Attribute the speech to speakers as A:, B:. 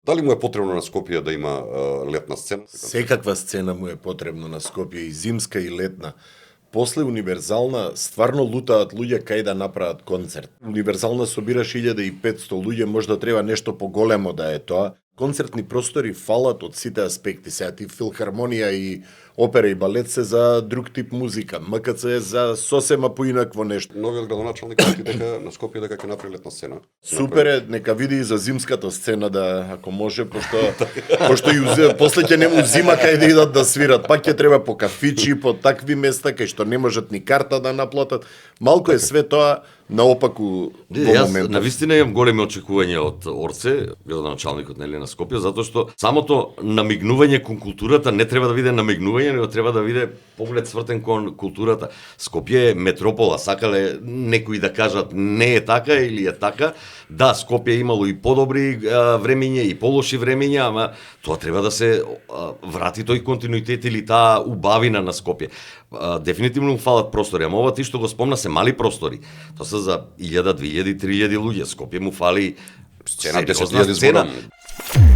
A: Дали му е потребно на Скопје да има летна сцена?
B: Секаква сцена му е потребно на Скопје, и зимска и летна. После Универзална стварно лутаат луѓе кај да направат концерт. Универзална собираш 1500 луѓе, можда треба нешто поголемо да е тоа. Концертни простори фалат од сите аспекти. Сега ти филхармонија и опера и балет се за друг тип музика. МКЦ е за сосема поинакво нешто.
A: Новиот градоначалник кажа дека на Скопје дека ќе направи летна сцена.
B: Супер е, нека види и за зимската сцена да, ако може, пошто и после ќе нему зима кај да идат да свират, пак ќе треба по кафичи, по такви места кај што не можат ни карта да наплатат. Малку е све тоа наопаку во моментот.
C: Навистина имам големи очекувања од Орце, градоначалникот на Скопје, затоа што самото намигнување кон културата не треба да биде намигнување, него треба да биде поглед свртен кон културата. Скопје е метропола, сакале некои да кажат не е така или е така. Да, Скопје имало и подобри времења и полоши времења, ама тоа треба да се врати тој континуитет или таа убавина на Скопје. Дефинитивно фалат простори, ама ова ти што го спомна се мали простори. Тоа се за 1000, 2000, 3000 луѓе. Скопје му фали
A: сцена,
C: сериозна
A: 10.000
C: сцена.
A: зборам.